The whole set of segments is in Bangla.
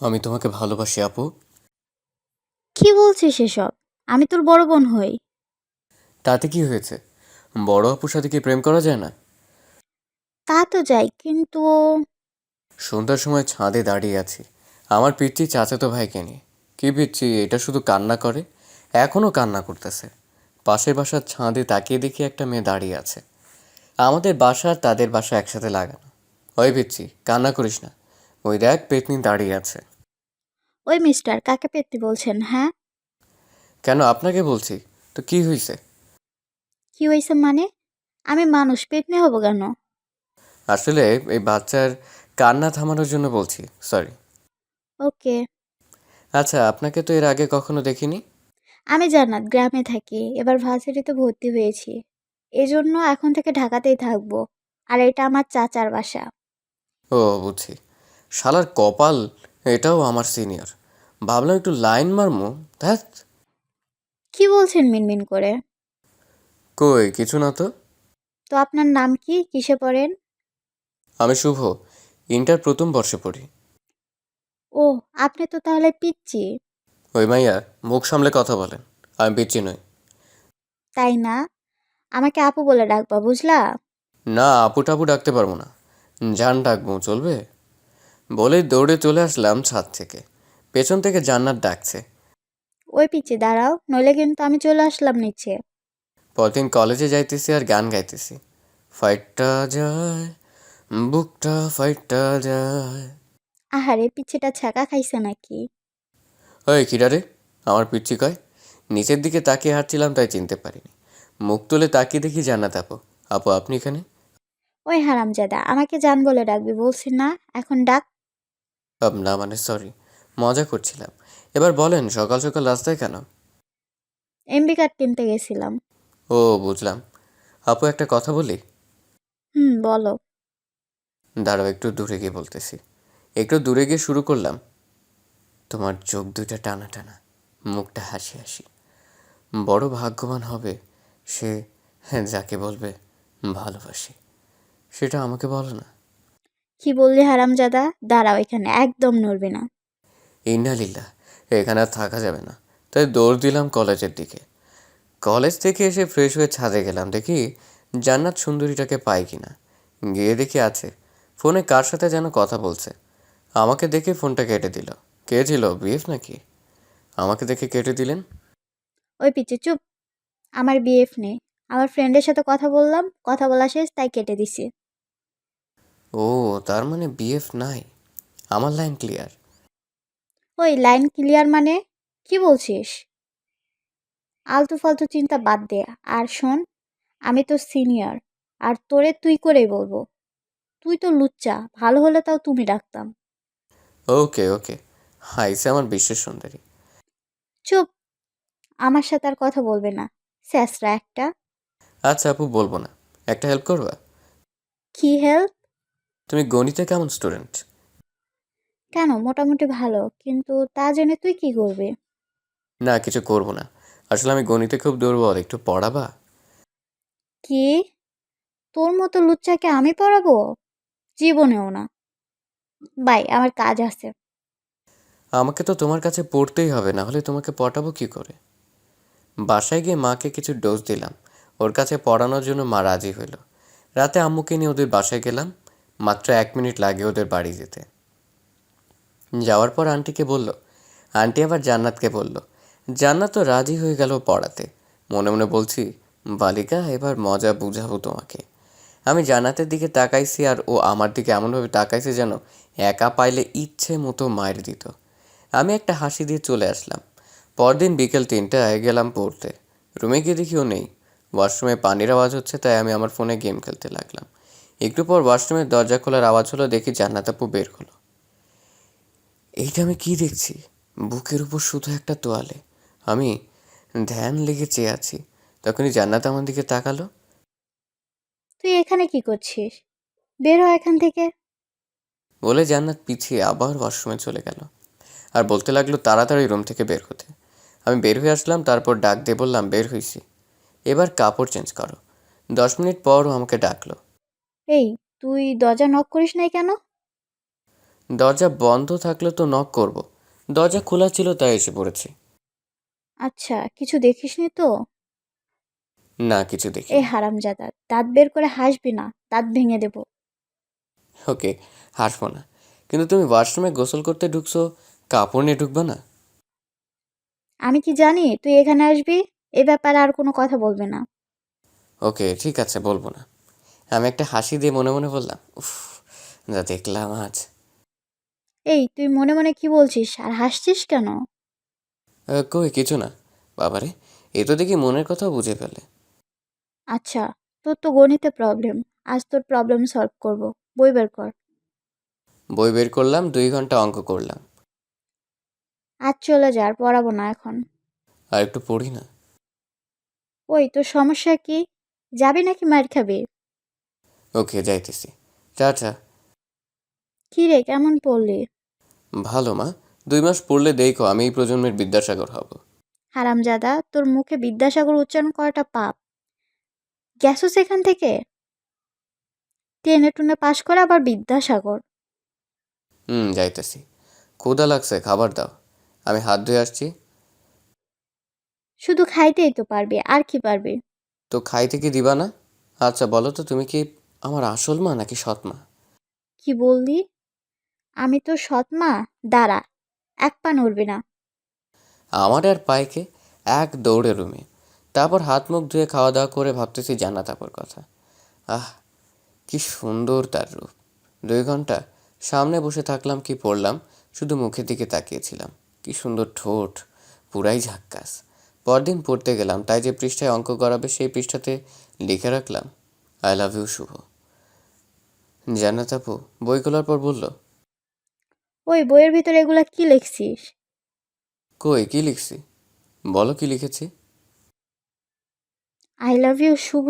আমি তোমাকে ভালোবাসি আপু। কি বলছিস এসব? আমি তোর বড় বোন হই। তাতে কি হয়েছে? বড় আপুর সাথে কি প্রেম করা যায় না? তা তো যাই, কিন্তু সন্ধ্যার সময় ছাদে দাঁড়িয়ে আছি আমার পিচ্চি চাচাতো ভাইকে নিয়ে। কি পিচ্চি এটা শুধু কান্না করে, এখনও কান্না করতেছে। পাশের বাসার ছাদে তাকিয়ে দেখি একটা মেয়ে দাঁড়িয়ে আছে। আমাদের বাসা আর তাদের বাসা একসাথে লাগানো। ওই পিচ্চি কান্না করিস না, ওই দেখ পেতনি দাঁড়িয়ে আছে। ওই মিস্টার কাকে পেত্নী বলছেন? হ্যাঁ, কেন আপনাকে বলছি, তো কি হয়েছে? কি হয়েছে মানে? আমি মানুষ, পেত্নী হব কেন? আসলে এই বাচ্চার কান্না থামানোর জন্য বলছি, সরি। ওকে। আচ্ছা, আপনাকে তো এর আগে কখনো দেখিনি। আমি জান্নাত, গ্রামে থাকি, এবার ভার্সিটিতে ভর্তি হয়েছি। এজন্য এখন থেকে ঢাকাতেই থাকবো। আর এটা আমার চাচার বাসা। ও বুঝছি, শালার কপাল, এটাও আমার সিনিয়র। ভাবলাম একটু লাইন মারমু। ধ্যাত। কি বলছেন মিনমিন করে? কই কিছু না তো। তো আপনার নাম কি, কিসে পড়েন? আমি শুভ, ইন্টার প্রথম বর্ষে পড়ি। ও, আপনি তো তাহলে পিচ্চি। ওই মাইয়া, মুখ সামলে কথা বলেন। আমি পিচ্ছি নই। তাই না? আমাকে আপু বলে ডাকবা, বুঝলা? না, আপু টাপু ডাকতে পারবো না। জান ডাকবো চলবে? বলেই দৌড়ে চলে আসলাম ছাদ থেকে। পেছন থেকে জান্নাত ডাকছে। ওই পিচ্চি দাঁড়াও, নইলে কিন্তু আমি চলে আসলাম নিচে। পরদিন কলেজে যাইতেছি আর গান গাইতেছি। ফাইটটা যায়, বুকটা ফাইটটা যায়। আহারে, পিচ্চিটা ছ্যাঁকা খাইছে নাকি? ওই কিরারে, আমার পিচ্ছি কয়। নিচের দিকে তাকিয়ে হাঁটছিলাম তাই চিনতে পারিনি। মুখ তুলে তাকিয়ে দেখি জান্নাত আপু। আপু আপনি এখানে? ওই হারামজাদা, আমাকে জান বলে ডাকবি বলছি না? এখন ডাক। না মানে সরি, মজা করছিলাম। এবার বলেন সকাল সকাল রাস্তায় কেন? এমবি কার্ড কিনতে গেছিলাম। ও বুঝলাম। আপু একটা কথা বলি? হুম, বলো। দাঁড়াও একটু দূরে গিয়ে বলতেছি। একটু দূরে গিয়ে শুরু করলাম। তোমার চোখ দুইটা টানা টানা, মুখটা হাসি হাসি। বড় ভাগ্যবান হবে সে, হ্যাঁ, যাকে বলবে ভালোবাসি। সেটা আমাকে বলো না। কি বললি হারামজাদা? দাঁড়াও, এখানে একদম নড়বি না। ইন্নালিল্লাহ, এখানে আর থাকা যাবে না। তাই দৌড় দিলাম কলেজের দিকে। কলেজ থেকে এসে ফ্রেশ হয়ে ছাদে গেলাম, দেখি জান্নাত সুন্দরীটাকে পাই কিনা। গিয়ে দেখি আছে, ফোনে কার সাথে যেন কথা বলছে। আমাকে দেখে ফোনটা কেটে দিল। কে ছিল, বিএফ নাকি? আমাকে দেখে কেটে দিলেন। ওই পিচ্চি চুপ। আমার বিএফ নেই। আমার ফ্রেন্ডের সাথে কথা বললাম, কথা বলা শেষ, তাই কেটে দিছি। ও, তার মানে বিএফ নাই। আমার লাইন ক্লিয়ার। ওই লাইন ক্লিয়ার মানে? কি বলছিস? আলতু ফালতু চিন্তা বাদ দে। আর শোন, আমি তো সিনিয়র, আর তোরে তুই করেই বলবো। তুই তো লুচ্চা, ভালো হলে তাও তুমি ডাকতাম। ওকে ওকে, হাইসে আমার বিশ্বের সুন্দরী। চুপ। আমার সাথে আর কথা বলবে না, স্যাসরা একটা। আচ্ছা আপু বলবো না, একটা হেল্প করবা? কি হেল্প? তুমি গণিতে কেমন স্টুডেন্ট? কেন, মোটামুটি ভালো, কিন্তু তা জেনে তুই কি করবি? না কিছু করব না, আসলে আমি গণিতে খুব দুর্বল, একটু পড়াবা? কি? তোর মতো লুচ্চাকে আমি পড়াবো? জীবনেও না। বাই, আমার কাজ আছে। আমাকে তো তোমার কাছে পড়তেই হবে, না হলে তোমাকে পটাবো কি করে? বাসায় গিয়ে মাকে কিছু ডোজ দিলাম। ওর কাছে পড়ানোর জন্য মা রাজি হইল। রাতে আম্মুকে নিয়ে ওদের বাসায় গেলাম। মাত্র 1 মিনিট লাগে ওদের বাড়ি যেতে। যাওয়ার পর আন্টিকে বলল। আন্টি আবার জান্নাতকে বলল। জান্নাত তো রাজি হয়ে গেল পড়াতে। মনে মনে বলছি, বালিকা এবার মজা বুঝাবো তোমাকে। আমি জান্নাতের দিকে তাকাইছি আর ও আমার দিকে এমনভাবে তাকাইছে যেন একা পাইলে ইচ্ছে মতো মায়ের দিত। আমি একটা হাসি দিয়ে চলে আসলাম। পরদিন বিকেল 3টায় গেলাম পড়তে। রুমে গিয়ে দেখি ও নেই। ওয়াশরুমে পানির আওয়াজ হচ্ছে তাই আমি আমার ফোনে গেম খেলতে লাগলাম। একটু পর ওয়াশরুমের দরজা খোলার আওয়াজ হলো, দেখি জান্নাত আপু বের হলো। এইটা আমি কি দেখছি? বুকের উপর শুধু একটা তোয়ালে। আমি ধ্যান লেগে চেয়ে আছি। তখনই জান্নাত আমার দিকে তাকালো। তুই এখানে কি করছিস? বের হ এখান থেকে। বলে জান্নাত পিছিয়ে আবার ওয়াশরুমে চলে গেল আর বলতে লাগলো তাড়াতাড়ি রুম থেকে বের হতে। আমি বের হয়ে আসলাম, তারপর ডাক দিয়ে বললাম বের হইছি, এবার কাপড় চেঞ্জ করো। 10 মিনিট পরও আমাকে ডাকলো। এই, তুই দরজা নক করিস নাই কেন? দরজা বন্ধ থাকলে তো নক করব। দরজা খোলা ছিল তাই এসে পড়েছি। আচ্ছা, কিছু দেখিসনি তো? না, কিছু এ দেখিনি। হারামজাদা, দাঁত বের করে হাসবি না, দাঁত ভেঙে দেব। ওকে, হাসবো না। কিন্তু তুমি ওয়াশরুমে গোসল করতে ঢুকছো, কাপড় নিয়ে ঢুকবা না? আমি কি জানি তুই এখানে আসবি? এ ব্যাপারে আর কোনো কথা বলবি না। ওকে, ঠিক আছে, বলবো না। আমি একটা হাসি দিয়ে মনে মনে বললাম, উফ, যা দেখলাম আজ। এই, তুই মনে মনে কি বলছিস আর হাসছিস কেন? কই কিছু না। বাবারে, এ তো দেখি মনের কথাও বুঝে ফেলে। আচ্ছা, তোর তো গণিতে প্রবলেম। আজ তোর প্রবলেম সলভ করব। বই বের কর। বই বের করলাম, 2 ঘন্টা অঙ্ক করলাম। আজ চলে যা, আর পড়াবো না এখন। আর একটু পড়ি না? ওই, তোর সমস্যা কি? যাবি নাকি মার খাবি? ওকে, যাইতেছি। টাটা। কি রে, কেমন পড়লি? ভালো মা। 2 মাস পড়লে দেখো আমি এই প্রজন্মের বিদ্যাসাগর হব। হারামজাদা, তোর মুখে বিদ্যাসাগর উচ্চারণ করাটা পাপ। গেছো সেখান থেকে? টেনে টুনে পাশ করে আবার বিদ্যাসাগর? যাইতেছি। ক্ষুধা লাগছে, খাবার দাও। আমি হাত ধুয়ে আসছি। শুধু খাইতেই তো পারবি, আর কি পারবি? তো খাইতে কি দিবা না? আচ্ছা বলো তো, তুমি কি আমার আসল মা নাকি সৎ মা? কি বললি? আমি তোর সৎ মা? দাঁড়া, এক পা নড়বি না। আমার আর পাইকে এক দৌড়ে রুমে। তারপর হাত মুখ ধুয়ে খাওয়া দাওয়া করে ভাবতেছি জান্নাত আপুর কথা। আহ, কি সুন্দর তার রূপ। 2 ঘন্টা সামনে বসে থাকলাম, কি পড়লাম, শুধু মুখের দিকে তাকিয়েছিলাম। কি সুন্দর ঠোঁট, পুরাই ঝাক্কাস। পরদিন পড়তে গেলাম, তাই যে পৃষ্ঠায় অঙ্ক করাবে সেই পৃষ্ঠাতে লিখে রাখলাম, আই লাভ ইউ শুভ। জান্নাত আপু বই খোলার পর বলল, ওই বইয়ের ভিতরে এগুলা কি লিখছিস? কই কি লিখছি? বলো কি লিখেছি। আই লাভ ইউ শুভ?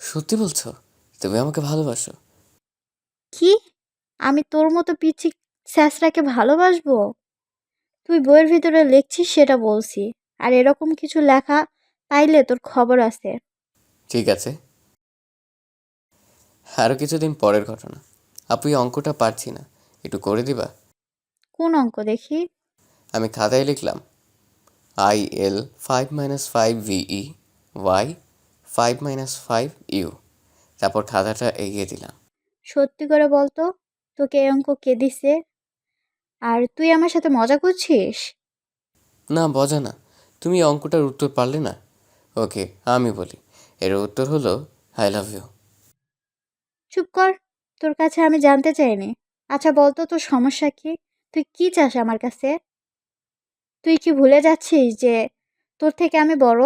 সত্যি বলছো? তুমি আমাকে ভালোবাসো? কি? আমি তোর মতো পিচ্ছি স্যাসরাকে ভালোবাসবো? তুই বইয়ের ভিতরে লিখছিস সেটা বলছি। আর এরকম কিছু লেখা পাইলে তোর খবর আছে। ঠিক আছে। আরও কিছুদিন পরের ঘটনা। আপু এই অঙ্কটা পারছি না, একটু করে দিবা? কোন অঙ্ক দেখি? আমি খাতায় লিখলাম, IL 5 - 5 VE Y 5 - 5 U। তারপর খাতাটা এগিয়ে দিলাম। সত্যি করে বলতো, তোকে এই অঙ্ক কে দিছে? আর তুই আমার সাথে মজা করছিস? না বোঝা না, তুমি এই অঙ্কটার উত্তর পারলে না। ওকে, আমি বলি, এর উত্তর হলো আই লাভ ইউ। চুপ কর, তোর কাছে আমি জানতে চাইনি। আচ্ছা বলতো, তোর সমস্যা কি? তুই কি চাস আমার কাছে? তুই কি ভুলে যাচ্ছিস যে তোর থেকে আমি বড়?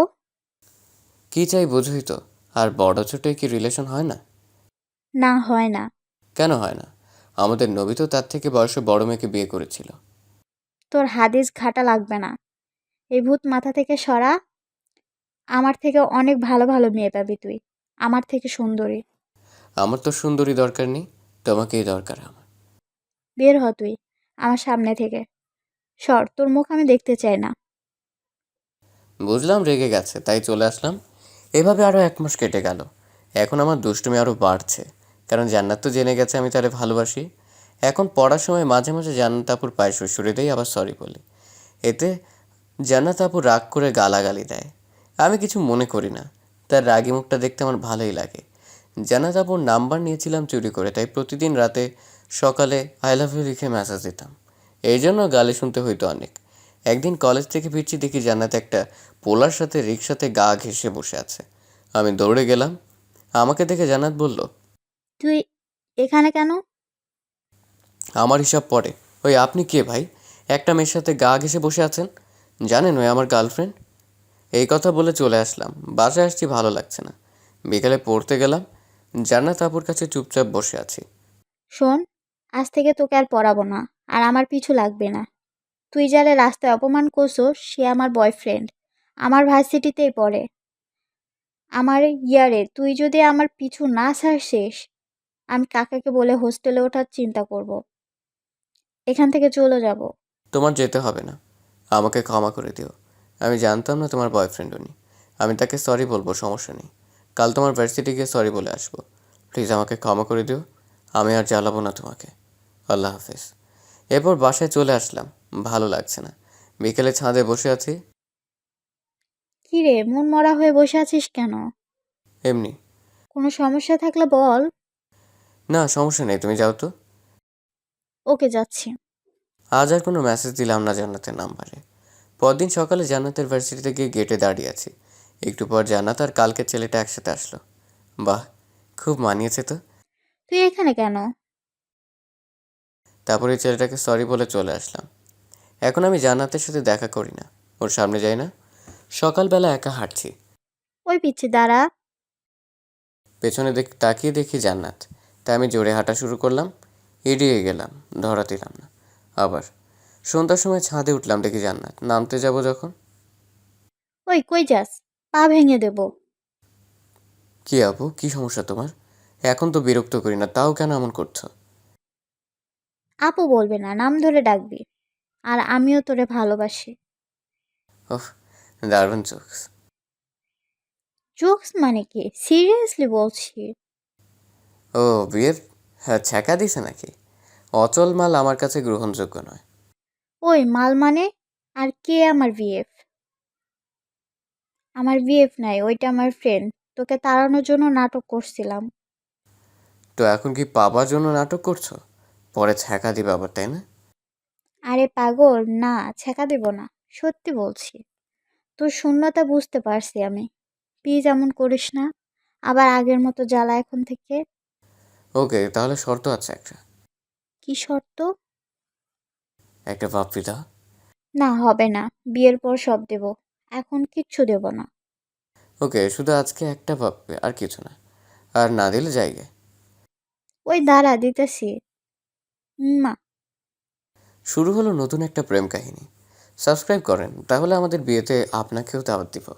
কী চাই বোঝোই তো। আর বড় ছোটে কি রিলেশন হয় না? না, হয় না। কেন হয় না? আমাদের নবী তো তার থেকে বয়সে বড় মেয়েকে বিয়ে করেছিল। তোর হাদিস ঘাটা লাগবে না। এই ভূত মাথা থেকে সরা। আমার থেকে অনেক ভালো ভালো মেয়ে পাবি তুই, আমার থেকে সুন্দরী। আমার তো সুন্দরী দরকার নেই, তোমাকেই দরকার আমার। বের হ তুই আমার সামনে থেকে। সর, তোর মুখ আমি দেখতে চাই না। বুঝলাম রেগে গেছে, তাই চলে আসলাম। এভাবে আরও 1 মাস কেটে গেল। এখন আমার দুষ্টুমি আরও বাড়ছে, কারণ জান্নাত তো জেনে গেছে আমি তারে ভালোবাসি। এখন পড়ার সময় মাঝে মাঝে জান্নাত আপুর পায়ে শ্বশুরে দেই, আবার সরি বলি। এতে জান্নাত আপু রাগ করে গালাগালি দেয়। আমি কিছু মনে করি না, তার রাগী মুখটা দেখতে আমার ভালোই লাগে। জান্নাত আপুর নাম্বার নিয়েছিলাম চুরি করে, তাই প্রতিদিন রাতে সকালে আই লাভ ইউ লিখে মেসেজ দিতাম। এই জন্য গালি শুনতে হইতো অনেক। একদিন কলেজ থেকে ফিরছি, দেখি জান্নাত একটা পোলার সাথে রিক্সাতে গা ঘেঁষে বসে আছে। আমি দৌড়ে গেলাম। আমাকে দেখে জান্নাত বলল, তুই এখানে কেন? আমার হিসাব পড়ে। ওই আপনি কে ভাই? একটা মেয়ের সাথে গা ঘেঁষে বসে আছেন। জানেন ওই আমার গার্লফ্রেন্ড। এই কথা বলে চলে আসলাম। বাসায় আসছি, ভালো লাগছে না। বিকালে পড়তে গেলাম, জান্নাত আপুর কাছে চুপচাপ বসে আছি। শোন, আজ থেকে তোকে আর পড়াবো না, আর আমার পিছু লাগবে না। তুই যারে রাস্তায় অপমান করছো সে আমার বয়ফ্রেন্ড। আমার ভার্সিটিতেই পড়ে, আমার ইয়ারে। তুই যদি আমার পিছু না ছাড়ছিস, আমি কাকাকে বলে হোস্টেলে ওঠার চিন্তা করব। এখান থেকে চলে যাব। তোমার যেতে হবে না, আমাকে ক্ষমা করে দিও। আমি জানতাম না তোমার বয়ফ্রেন্ড উনি। আমি তাকে সরি বলবো, সমস্যা নেই। কাল তোমার ভার্সিটি গিয়ে সরি বলে আসবো। প্লিজ আমাকে ক্ষমা করে দিও। আমি আর জ্বালাবো না তোমাকে। আল্লাহ হাফেজ। এরপর বাসায় চলে আসলাম। ভালো লাগছে না। বিকেলে ছাদে বসে আছি। কি রে, মন মরা হয়ে বসে আছিস কেন? এমনি। কোনো সমস্যা থাকলে বল। না, সমস্যা নেই, তুমি যাও তো। ওকে, যাচ্ছি। আজ আর কোনো মেসেজ দিলাম না জান্নাতের নাম্বারে। পরদিন সকালে জান্নাতের ভার্সিটিতে গিয়ে গেটে দাঁড়িয়ে আছি। একটু পর জান্নাত আর কালকের ছেলেটা একসাথে আসলো। বাহ, খুব মানিয়েছে তো। তুই এখানে কেন? তারপরে ছেলেটাকে সরি বলে চলে আসলাম। এখন আমি জান্নাতের সাথে দেখা করি না, ওর সামনে যাই না। সকালবেলা একা হাঁটছি। ওই পিচ্ছি দাঁড়া। পেছনে তাকিয়ে দেখি জান্নাত। তাই আমি জোরে হাঁটা শুরু করলাম। এড়িয়ে গেলাম, ধরা দিলাম না। আবার সন্ধ্যার সময় ছাদে উঠলাম, দেখি জান্নাত। নামতে যাব যখন, ওই কই যাস? পা ভেঙে দেব। কি আপু, কি সমস্যা তোমার? এখন তো বিরক্ত করি না, তাও কেন এমন করছো? আপু বলবে না, নাম ধরে ডাকবি। আর আমিও তোরে ভালোবাসি। ওহ, দারুণ জোকস। জোকস মানে কি? সিরিয়াসলি বলছি। ও, বিয়ের হ্যাঁ ছ্যাঁকা দিছে নাকি? অচল মাল আমার কাছে গ্রহণযোগ্য নয়। ওই মাল মানে? আর কে আমার বিএফ? আমার বিএফ নাই, ওইটা আমার ফ্রেন্ড। তোকে তাড়ানোর জন্য নাটক করছিলাম। তো এখন কি পাবার জন্য নাটক করছো? পরে ছ্যাঁকা দিবে আবার, তাই না? আরে পাগল না, ছেঁকা দেব না। সত্যি বলছি। তোর শূন্যতা বুঝতে পারছি আমি। প্লিজ এমন করিস না। আবার আগের মতো জ্বালা এখন থেকে। ওকে, তাহলে শর্ত আছে একটা। কি শর্ত? একটা পাপ্পি দাও। না, হবে না। বিয়ের পর সব দেব। এখন কিচ্ছু দেব না। ওকে, শুধু আজকে একটা পাপ্পি, আর কিছু না। আর না দিলে জায়গায়। ওই দাঁড়া, দিতেছি। মা। শুরু হলো নতুন একটা প্রেম কাহিনী। সাবস্ক্রাইব করেন, তাহলে আমাদের বিয়েতে আপনাকেও দাওয়াত দিব।